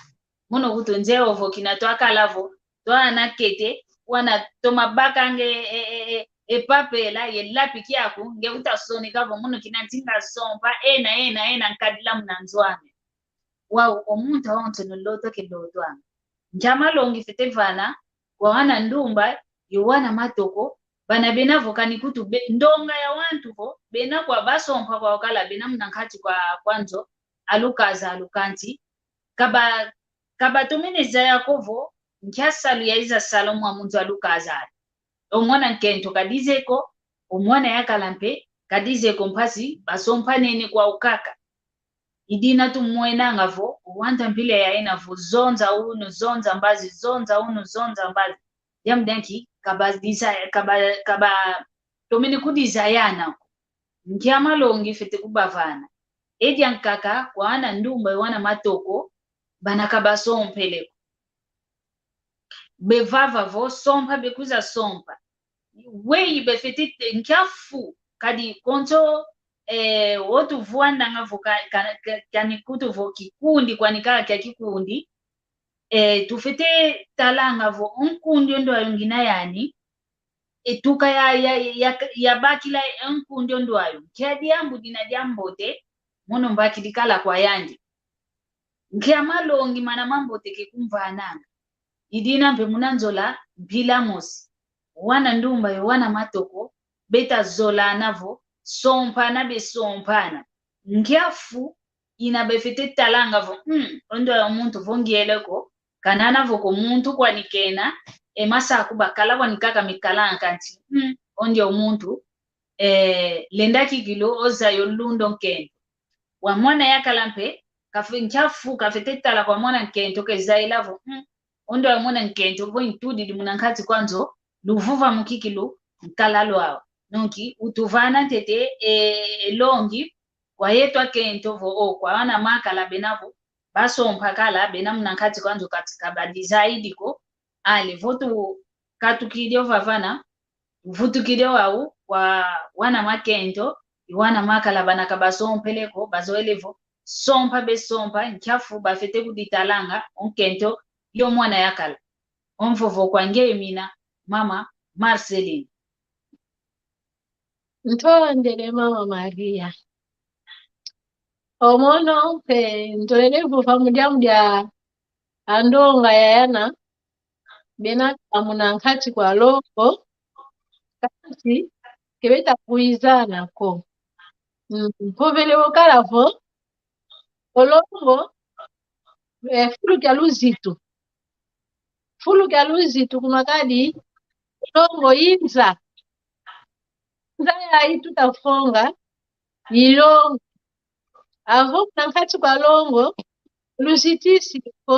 S5: mono kuto njeovo kinato akalavo to anakete wana toma bakange papela yelapi kyako ngeutasoni kavo mono kinatinga sompa ena nkadila mnanzwane wow omuntu aonto noloto keloto anga njamalongi fete vana wana ndumba yowana matoko bana benavo kanikutu ndonga ya wantu vo bena kwa basompa kwa wakala bena mnankati kwa kwanzo alukaza alukanti kaba tumeneza yakovo nkyasalu yaiza salomu wa muntu alukaza omwana nkento kadizeko omwana yakalampe kadizeko mpasi basompa nene kwa ukaka idina tumwena ngavo wanta mpile ya ina vo zonza unu zonza mbazi yamdenki kaba tomene kudizayana nkyamalongi fete kubavana edia nkaka kwa ana ndumba wana matoko bana kabasompeleko bevava vo sompa bekuza sompa wei befete nkyafu kadi konto wotu vuanda ngavo kanikutu vo kikundi kwanikala kya kikundi tufete talanga vo nkundi ndo ayongina yani tuka ya bakila nkundi ndo ayo kyadiambu dina diambote mono mbaki dikala kwa yandi nkyamalongi mana mambote kekumvananga idina mpe munanzola mpilamosi wana ndumba yo wana matoko beta zola navo sompana besompana nkyafu inabefete talanga vo ondo ya muntu vongieleko kanana vo ko muntu kwanikena emasa kubakala kwanikaka mikalanga nti ondi omuntu lenda kigilo ozayo lundo nkento wa mwana yakalampe nkyafu kafete tala kwa mwana nkento kezailavo ondo ya mwana nkento vo intudi di munankati kwanzo luvuva mukikilu nkalalo awa nonki utuvana tete longi kwa yetu akento vo kwa wana makala benavo basompa kala bena munankati kwanzo katika badizaidi ko ale votu katukilio vavana vutukilio wau wa wana makento wana makala bana kabasompeleko bazoelevo sompa besompa nchafu bafete kuditalanga onkento yo mwana yakala onvovo kwange mina mama Marceline.
S6: Ntondele mama Maria. Omono pe ntolele vuva mudia andonga yana bena amuna nkati kwa loko kati kebeta kuizana ko. Povele wokalavo olongo fulu kya luzitu kumakadi olongo inza ya itutafonga ilongo avo nankati kwa longo lusitisi ko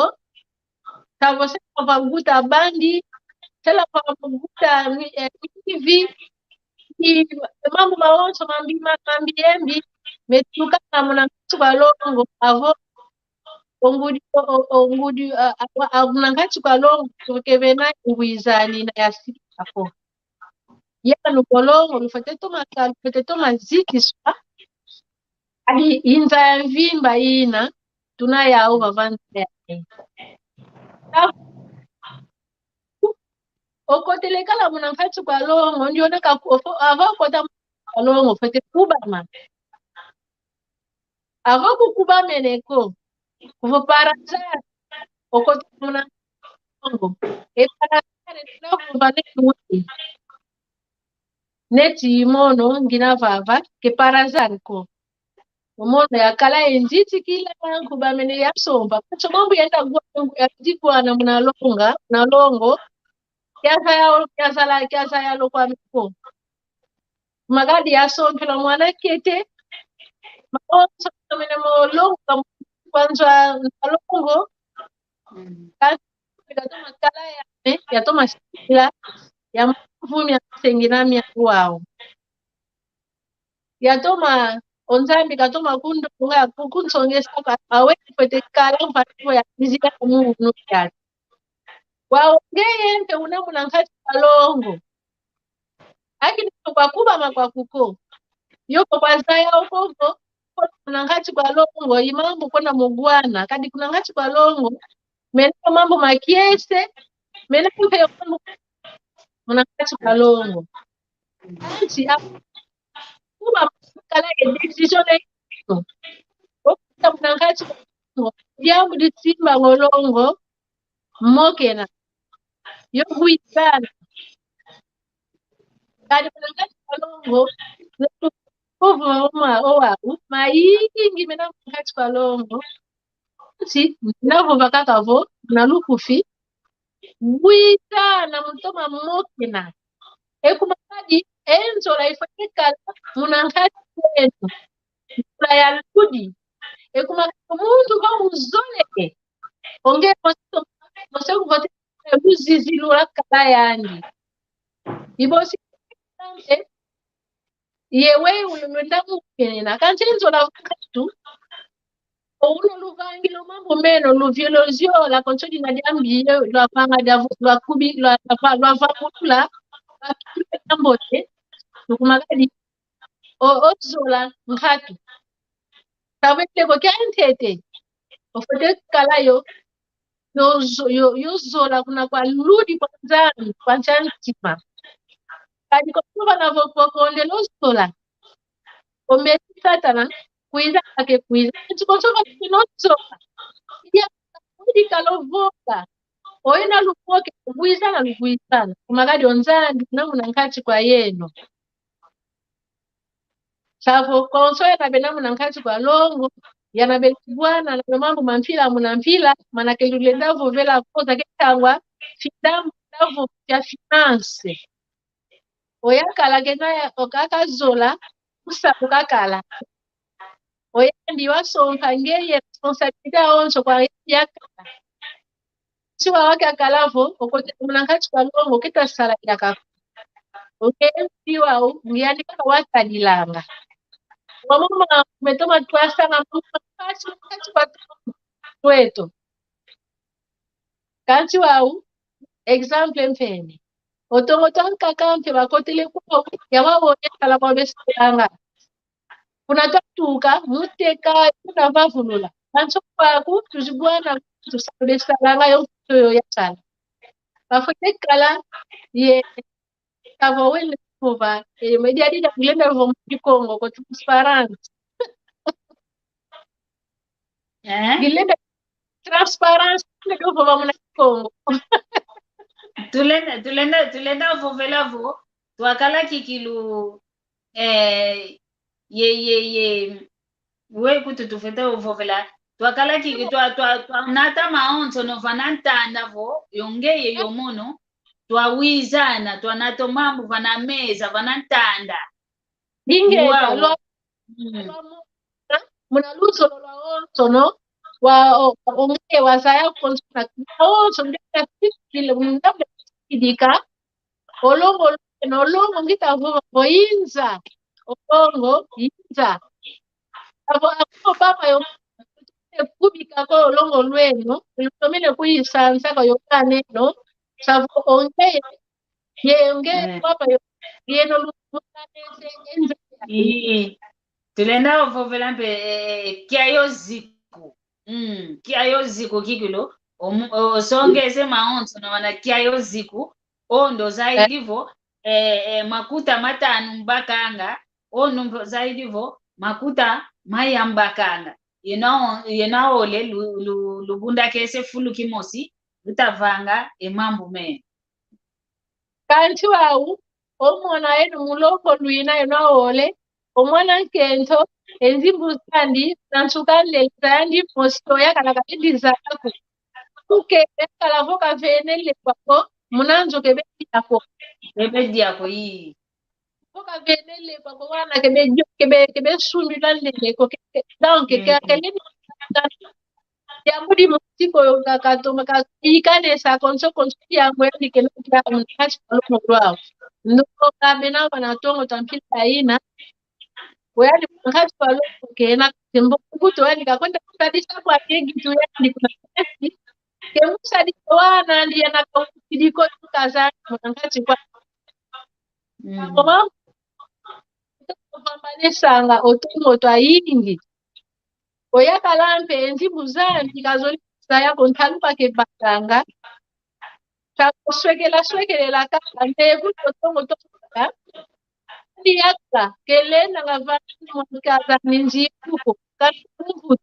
S6: tavo sema paguta bandi tela paguta hivi mambo maonso mambiembi metuka na kwa longo avo ongudi nankati kwa longo kevena uwizani na yasiko yanu kolongo lufete maziki swa ali inza ya mvimba ina tunayao vavanda yake okotelekala munankati kwa longo ndioneka avakota kwa longo fete kubama avakukuba meneko kuvoparazara okota munango eparazare tunakuvanekuti neti imono ngina vava keparazare ko omono yakala enjiti kila kubamene yasomba kacho mambo yenda yadikwana munalongo kyasa yalo kwa miko magadi yasompela mwana kete maonso mene molongo kwanza nalongo katoma kala yatoma sila ya mvumi asenginami wao yatoma onzambi katoma kundo kunsongesa awe kwete kala mpativo ya mizika mungu yake waongeye mpe unamuna nkati kalongo akini kwa kuba makwa kuko yoko kwa zaya okovo kuna nkati kwa longo imambo kona mugwana kadi kuna nkati kwa longo mena mambo makiese mena mpe mambo kuna nkati kwa longo anti kuba kala decision eko okuta kuna nkati kwa longo jambo disimba ngolongo mokena yokuitana kadi kuna nkati kwa longo owawu mayingi mena nkati kwa longo si navo vakakavo na lukufi witana mutoma mokena ekumakadi enzola ifekekala muna nkati kwenu nzola ya ludi ekumakadi omuntu vauzoleke onge mose kuvotezizilula kala yandi ibosi yewe ulwenda mukena kanti enzola vakatu ouno luvangilo mambo meno luvyoloziola konsodi na jambiye lwapanga lwakubi lwavamulula ambote nukumakadi ozola nkatu kaveteko kyantete ofete kalayo yozola kuna kwa ludi kwa nzani kwa nchantima kadi kokuva navopokonde lozola ometi satana kuiza ake kuiza chikosoka kinozola ya kudi kalovoka oina lupoke kuizana lukuizana kumakadi onzandi namuna nkati kwa yeno savo konso yanabena nkati kwa longo yanabelibwana na mambo mampila munampila manake lulenda vovela koza ketangwa fidamu ndavo ya finance oyakala kenaya okakazola kusabu kakala oyandi wasompa ngeye responsabilité aonso kwa yakala siwa wake akalavo okote munankati kwa longo ketasala yaka okempiwa ngiyandika watadilanga wamama umetoma twasanga mukati kwa wetu kanti wau example mfene Otongo tanka kampe bakotele kuko yawaonekala kwa besalanga. Unatatuka muteka unavavulula. Anso kwaku tuzibwana tusabesalanga yokutoyo yasala. Bafotekala ye kava wele kuva media dida kulenda vwa Kongo kwa transparent. Gilenda transparence ndio vwa mna Kongo.
S5: tulenda vovela vo twakala kikilu ye we kuti tufeta vovela twakala kiki nata maonzo no vanantanda vo yongeye yomono twawizana twanato mambo vana meza vanantanda
S6: Ingeza lo muna luso lo onzo no wa onge wasaya konsuna onzo ndio kile mndambe kidika olongo nolongo ngitavuva boinza olongo inza abo papa yo kubika ko olongo lweno lutomile kuyisanza ko yokane no savo onge ye papa yo yeno lukane enza
S5: tulenda vovela mpe kiayo ziku kikilo osongeze maonzo na wana kiayo ziku ondo zaidivo makuta matanu mbakanga ondo zaidivo makuta maya mbakanga yenaole lubunda kese fulu kimosi lutavanga emambu me
S6: kanti wau omwana eno muloko lwina yenaole omwana nkento enzimbu nansukale zandi mosito yakala kadizako kuke yakala voka venele kwako munanzo
S5: kebediako yi
S6: voka venele kwako wana kebe sundu lande ko donc keleni yamudi mutiko yokakato ikane sa konso yangu yani keleni mnakashi palomo kwao ndo kabena wana tongo tampila aina wali mnakashi palomo kena tembo kuto yani kakwenda kutadisha kwa kegi tu yani kuna kesi kemusa di wana ndiye na kidiko tukazana mnakashi kwa kama pambanesanga otongo twa yingi oyakala mpenzi buzambi kazoli saya kontalupa ke batanga swekela kaka ndebu otongo toka ndiyaka kelena ngavani mwakaza ninji kuko katungu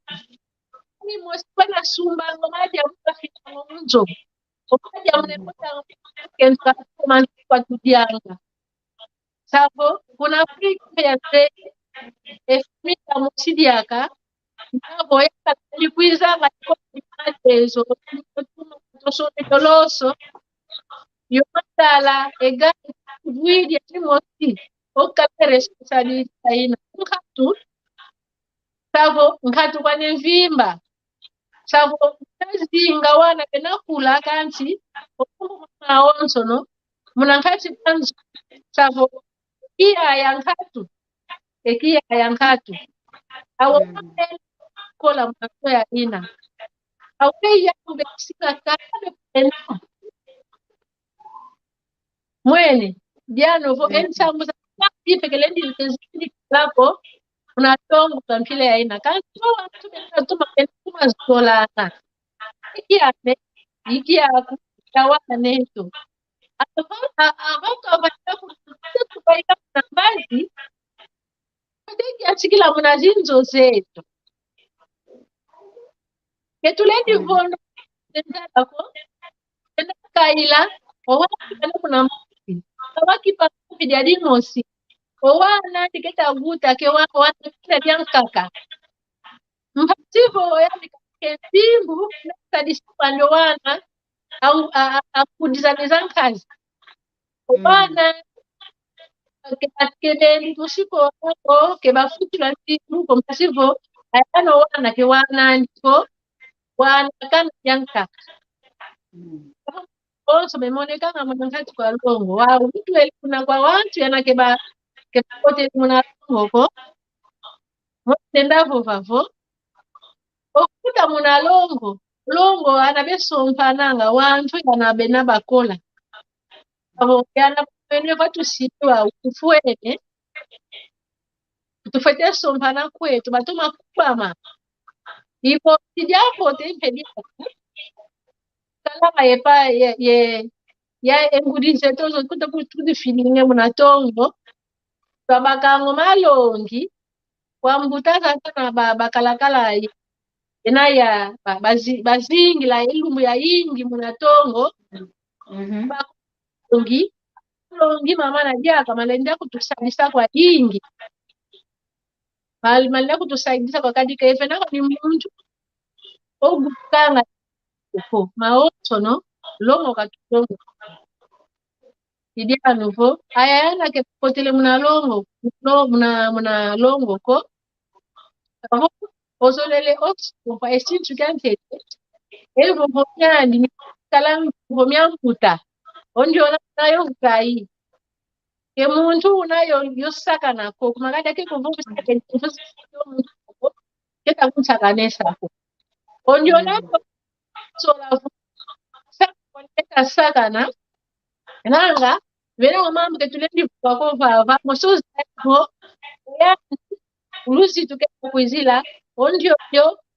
S6: ni mosipana sumba ngomadia mutafika munzo okadia mnepota kenza kama kwa tudianga savo kuna frika ya se efimita musidiaka nabo yakalipuiza ngako matezo tosone toloso yomatala ega vuidi atimosi okate responsabilità ina nkatu kwa nevimba savo tazinga wana penakula kanti okumbu maonzo no munankati panzo savo kia ya nkatu awo kola mwato ya ina awe ya mbesika kame pena mwene diano vo ensambu za pekelendi ntezini lako unatongo tampile ya ina kanto watu tuma tuma zolana ikia kutawana neto abantu abataku kubaika na bazi ndeki achikila munazinzo zetu ketulendi vono ndako kaila owana kuna mpi wakipa jadi mosi owana tiketa guta ke wana kaka mpativo yani kesimbu tadisipando wana au akudizaniza kazi owana kebeni tusiko wako kebafutula simu kompasivo ayano wana ke wana ndiko wana kana yanka also memoneka kama mwanakati kwa longo wao mtu kuna kwa watu yanakeba kepote muna longo mtendavo vavo okuta muna longo anabeso mpananga wantu yanabena bakola yana kwene vatusiwa ufuene tufete sompana kwetu batuma kupama ipo tijapo tempedia kala yepa ya engudise tozo kuta kuti filinge munatongo babakango malongi kwambutaza sana bakalakala ena ya bazingi la ilumbu ya ingi munatongo longi mama na jaka malenda kutusaidia kwa ingi malenda kutusaidia kwa kadika efe nako ni muntu ogukanga uko maoto no longo katongo idia nuvo ayana ke potele muna longo ko osolele oso pa estintu kante elvo vomyandi kalam vomyankuta onjona nayo ukai ke muntu unayo yosaka nako kumakada ke kuvuka ke keta kunchakanesa ko onjona sola saka nanga vena mama ketulendi kwa va mosozi ko ya ulusi tuke kuizila ondio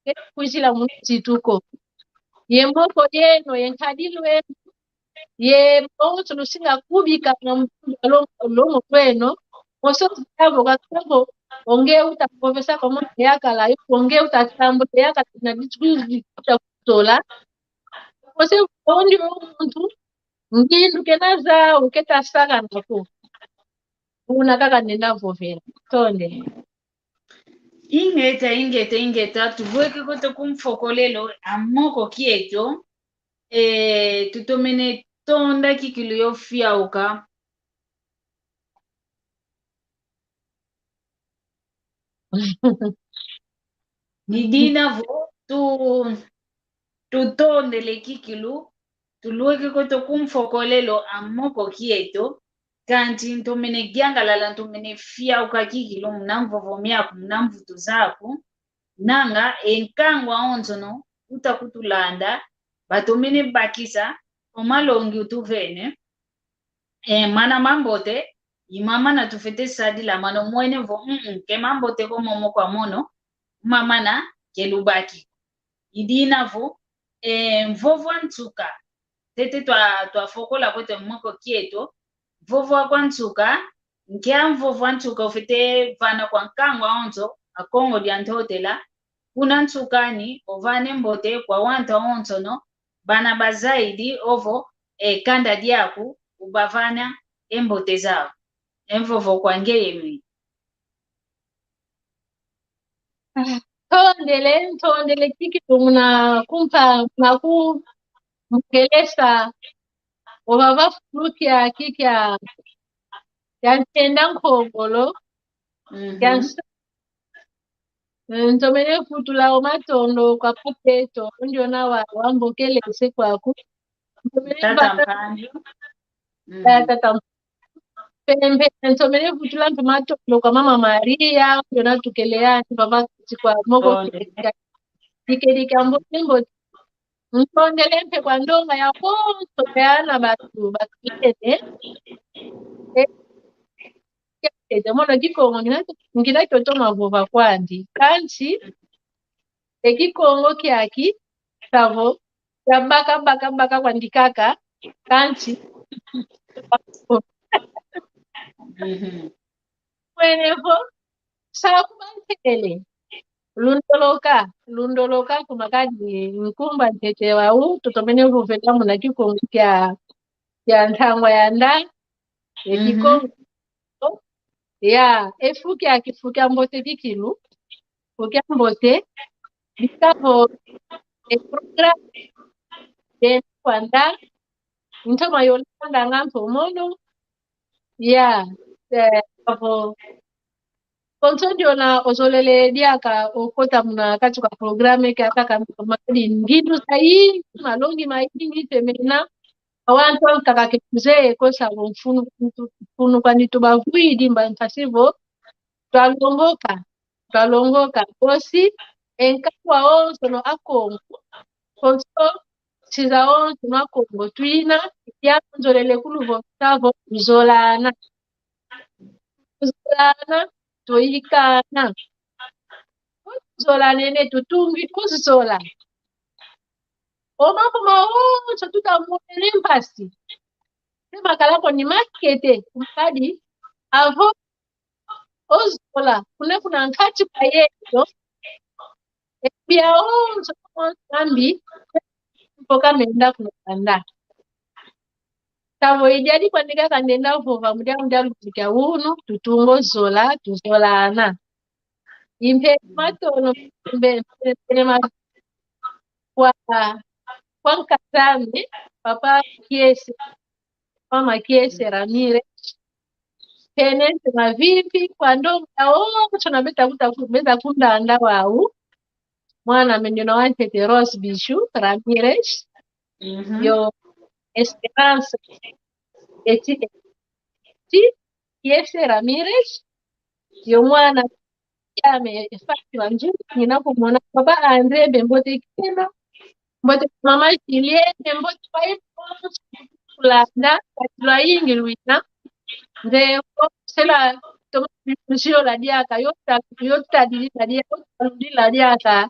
S6: ke kuizila muzi tuko ye moko yeno yenkadilwe ye moko lusinga kubika na longo kweno mosozi yavo kakabo onge uta profesa kwa mwana yakala onge uta tambo yakala na discuss kutola ose ondio muntu ngindu kenaza uketa saka nako una kaka ninavovela tonde
S5: ingeta tuvueke kote kumfokolelo amoko kieto tutomene tonda kikilu yofyauka nidinavo tutondele kikilu tulueke kote kumfokolelo amoko kieto kanti ntomene gyangalala ntomene fyauka kikilu mnamvovomyaku mnamvutu zaku nanga enkangwa onzono utakutulanda batomene bakisa omalongi utuvene mana mambote imama na tufete sadila mano mwene vo ke mambote ko momo kwa mono mama na kelubaki idinavo mvovo ntuka tete twafokola kote mwako kieto vovo kwa ntuka nkia mvovo ntuka ufete vana kwa nkangwa onzo akongo diantotela kuna ntukani ovane mbote kwa wanta onzo no bana bazaidi ovo kanda diaku ubavana embote zao emvovo kwa ngeyemi
S6: tondele kikitu muna kumpa maku mkelesa obava fruti ya kikya yantenda nkogolo ntomene futula omatondo kwa poketo ndio na wambokelese kwaku tata pembe ntomene futula ntomatondo kwa mama Maria ndio na tukeleani baba kwa moko kikedika mbombo ntondelempe kwa ndonga ya konto peana batu bakilete mono kikongo ngina totoma vova kwandi kanchi ekikongo kyaki savo baka kwandikaka kanchi mwenevo sakubantele lundoloka kumakadi nkumba ntete wau totomene vuveta muna kikongo kya ntangwa ya nda ekikongo ya efuki akifukia mbote kikilu fukia mbote bikavo program de kwanda ntoma yolanda ngampo mono ya avo konsodio na osolele diaka okota muna kati kwa programe kaka kamadi ngidu sai malongi maingi temena awantu takakekuze kosa mfunu kwani tubavuidi mbantasivo twalongoka kosi enkakwa onso no akongo konso Chizaon tunakongo twina ya nzolele kuluvo tavo zolana toyikana zola nene tutungi kuzola omako maocho tutamwele mpasi makalako ni makete kumkadi avo ozola kuna nkati pa yeto pia onzo kambi mpoka menda kunanda tavo ijadi kwanika kandenda vova mudia lutika uno tutungo zola tuzolana impe matono mbe kwa nkatame papa kiese mama kiese Ramirez penente na vipi kwa ndonga tunabeta kutabeza kundanda wau mwana menyono wante Rose Bishu Ramirez yo Esperanza eti kiese Ramirez yo mwana yame Fatima Njuni ninakumwona baba Andre Bembote Kena mbote mama Julienne mbote kulanda katula yingi luina nde sela tomasio la diaka yota dilila diaka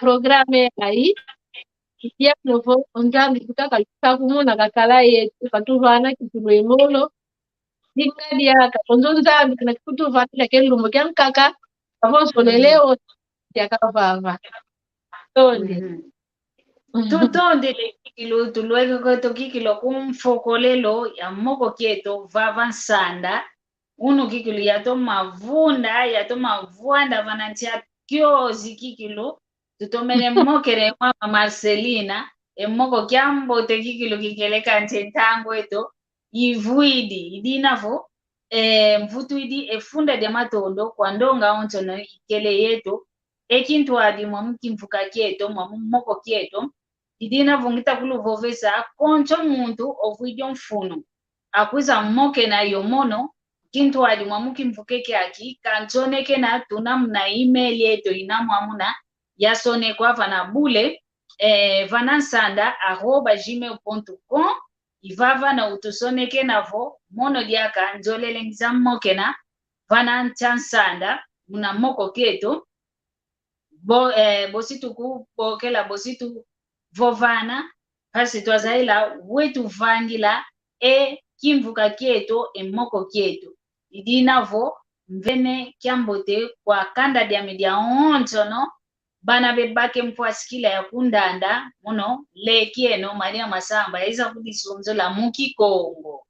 S6: programe ai ya novo onjandi kutaka kumuna kakala yetu katuvana kitulwemolo dinga diaka onzonza na kutuvana kelumbo kyankaka avonso leleo yakavava tonde
S5: tutonde kikilo tulweka koto kikilo kumfokolelo ya moko kieto vava nsanda uno kikilo yato mavunda vanantia kiozi kikilo tutomene mokere mama Marcelina moko kyambote kikilo kikeleka ntentango eto ivuidi idinavo mvutu idi efunda dia matondo kwa ndonga onto na ikele yeto ekintu adi mwamukimfuka kieto mwamumoko kieto idina vungita kuluvovesa koncho muntu ovuidio mfuno akwiza mmoke na yomono kintu adi mwamukimfuke kyaki kanchoneke na tunamna email yeto inamwamuna yasone kwa vana bule vanansanda@gmail.com ivava na utusoneke navo mono diaka njolele ngizamoke na vananchansanda muna moko keto bositu kubokela bositu vovana pasi twazaila wetu vangila kimvuka kieto moko kieto idinavo mvene kyambote kwa kanda dia media ontono bana bebake mpwasikila ya kundanda muno lekieno Maria Masamba yaiza kudisunzo la muki Kongo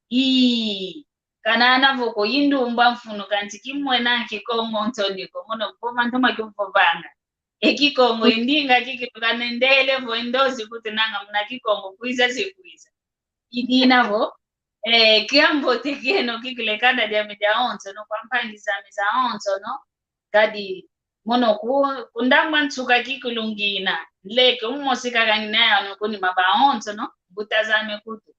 S5: kanana voko yindumba mfuno kanti kimwena kikongo ntondiko muno poma ntoma kimfovanga ekikongo indinga kikikanendele vo endozi kuti nanga muna kikongo kuiza sikuiza idinavo kiambote kieno kikile kanda dia media ontono kwa mpangisa meza ontono kadi mono kundamba ntsuka kikulungina leke umosika kanginaya nokuni mabaonto no butazame kutu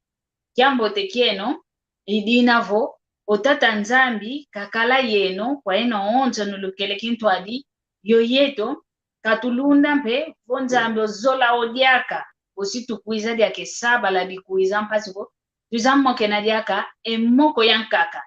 S5: kyambote kieno idinavo otata nzambi kakala yeno kwa eno onto nulukele kintu adi yoyeto katulunda mpe vonzambi ozola odiaka ositu kuiza diake saba la dikuiza mpasipo tuzammoke na diaka emoko yankaka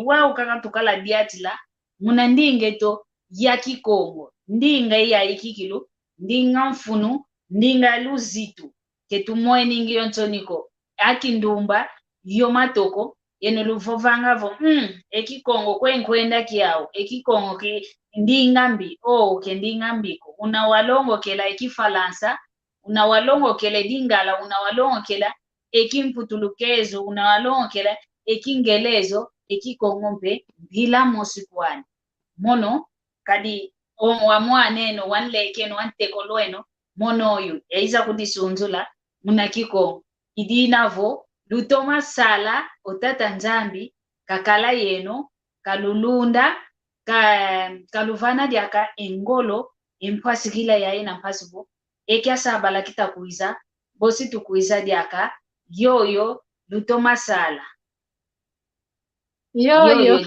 S5: wau kaka tukala diatila muna ndingeto ya kikongo ndinga ya ikikilo ndinga mfunu ndinga luzitu ketumoe ningi yontoniko akindumba yomatoko yeno luvovangavo ekikongo kwenkwenda kiao ekikongo ke ndinga mbi ke ndinga mbiko unawalongo kela ekifalansa unawalongo kela dingala unawalongo kela ekimputulukezo unawalongo kela ekingelezo ekikongo mpe bila mosikwani mono kadi wamwaneno wanlekeno wantekolweno monoyu yaiza kudisunzula muna kikongo idinavo lutoma sala otata nzambi kakala yeno kalulunda kaluvana diaka engolo empwasikila yae na mpasipo ekyasabala kitakuiza bosi tukuiza diaka yoyo lutoma sala
S6: yo